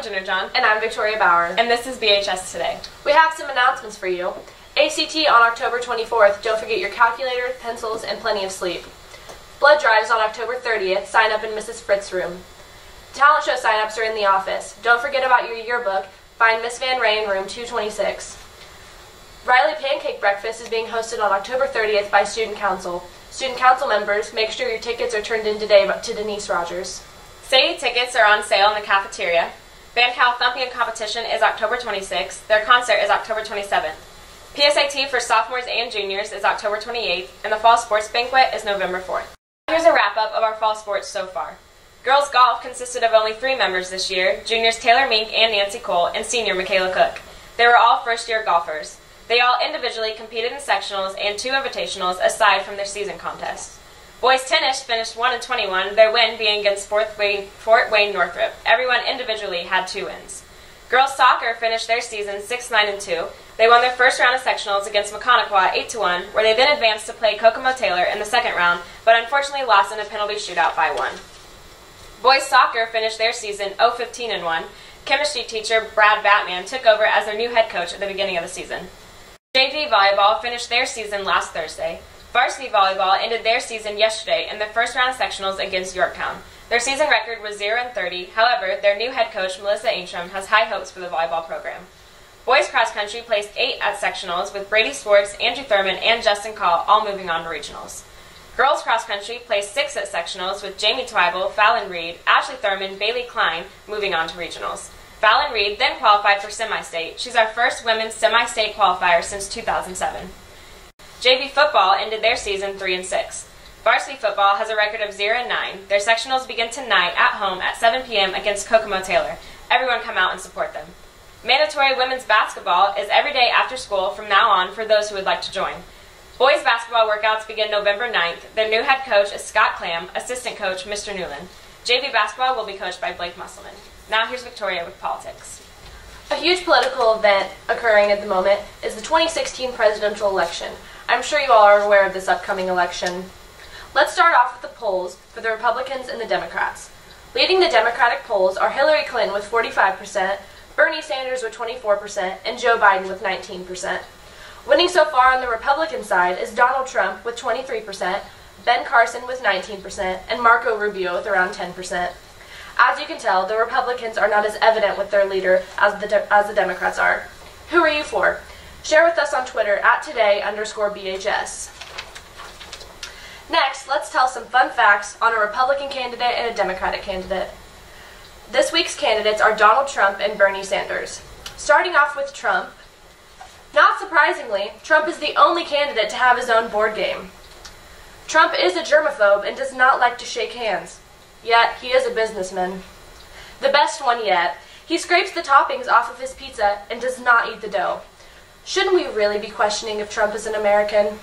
Jenner John. And I'm Victoria Bauer. And this is BHS Today. We have some announcements for you. ACT on October 24th. Don't forget your calculator, pencils, and plenty of sleep. Blood drives on October 30th. Sign up in Mrs. Fritz's room. Talent show sign-ups are in the office. Don't forget about your yearbook. Find Miss Van Ray in room 226. Riley Pancake Breakfast is being hosted on October 30th by Student Council. Student Council members, make sure your tickets are turned in today to Denise Rogers. City tickets are on sale in the cafeteria. Band Cal Thumping competition is October 26th. Their concert is October 27th. PSAT for sophomores and juniors is October 28th, and the fall sports banquet is November 4th. Here's a wrap-up of our fall sports so far. Girls golf consisted of only 3 members this year, juniors Taylor Mink and Nancy Cole, and senior Michaela Cook. They were all first-year golfers. They all individually competed in sectionals and 2 invitationals aside from their season contests. Boys tennis finished 1-21, their win being against Fort Wayne Northrop. Everyone individually had 2 wins. Girls soccer finished their season 6-9-2. They won their first round of sectionals against Maconaquah 8-1, where they then advanced to play Kokomo Taylor in the second round, but unfortunately lost in a penalty shootout by 1. Boys soccer finished their season 0-15-1. Chemistry teacher Brad Batman took over as their new head coach at the beginning of the season. JV volleyball finished their season last Thursday. Varsity volleyball ended their season yesterday in the first round of sectionals against Yorktown. Their season record was 0-30. However, their new head coach, Melissa Ainstrom, has high hopes for the volleyball program. Boys cross country placed 8 at sectionals, with Brady Swartz, Andrew Thurman, and Justin Call all moving on to regionals. Girls cross country placed 6 at sectionals, with Jamie Twyble, Fallon Reed, Ashley Thurman, Bailey Klein moving on to regionals. Fallon Reed then qualified for semi-state. She's our first women's semi-state qualifier since 2007. JV football ended their season 3-6. Varsity football has a record of 0-9. Their sectionals begin tonight at home at 7 p.m. against Kokomo Taylor. Everyone come out and support them. Mandatory women's basketball is every day after school from now on for those who would like to join. Boys basketball workouts begin November 9th. Their new head coach is Scott Clam, assistant coach Mr. Newland. JV basketball will be coached by Blake Musselman. Now here's Victoria with politics. A huge political event occurring at the moment is the 2016 presidential election. I'm sure you all are aware of this upcoming election. Let's start off with the polls for the Republicans and the Democrats. Leading the Democratic polls are Hillary Clinton with 45%, Bernie Sanders with 24%, and Joe Biden with 19%. Winning so far on the Republican side is Donald Trump with 23%, Ben Carson with 19%, and Marco Rubio with around 10%. As you can tell, the Republicans are not as evident with their leader as the Democrats are. Who are you for? Share with us on Twitter at today_BHS. Next, let's tell some fun facts on a Republican candidate and a Democratic candidate. This week's candidates are Donald Trump and Bernie Sanders. Starting off with Trump. Not surprisingly, Trump is the only candidate to have his own board game. Trump is a germaphobe and does not like to shake hands. Yet, he is a businessman. The best one yet, he scrapes the toppings off of his pizza and does not eat the dough. Shouldn't we really be questioning if Trump is an American?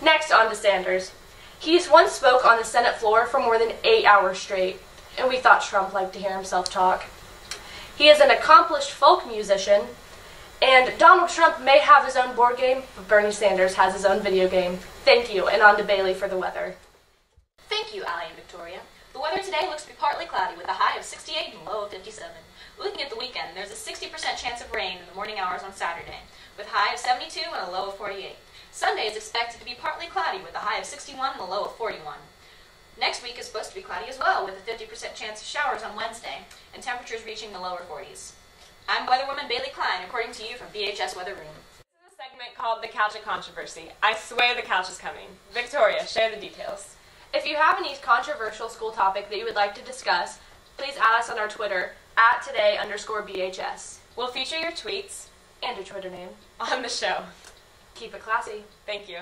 Next, on to Sanders. He once spoke on the Senate floor for more than 8 hours straight, and we thought Trump liked to hear himself talk. He is an accomplished folk musician, and Donald Trump may have his own board game, but Bernie Sanders has his own video game. Thank you, and on to Bailey for the weather. Thank you, Allie and Victoria. The weather today looks to be partly cloudy with a high of 68 and low of 57. Looking at the weekend, there's a 60% chance of rain in the morning hours on Saturday, with a high of 72 and a low of 48. Sunday is expected to be partly cloudy with a high of 61 and a low of 41. Next week is supposed to be cloudy as well, with a 50% chance of showers on Wednesday, and temperatures reaching the lower 40s. I'm weatherwoman Bailey Klein, according to you from BHS Weather Room. This is a segment called the Couch of Controversy. I swear the couch is coming. Victoria, share the details. If you have any controversial school topic that you would like to discuss, please add us on our Twitter at today_BHS. We'll feature your tweets and your Twitter name on the show. Keep it classy. Thank you.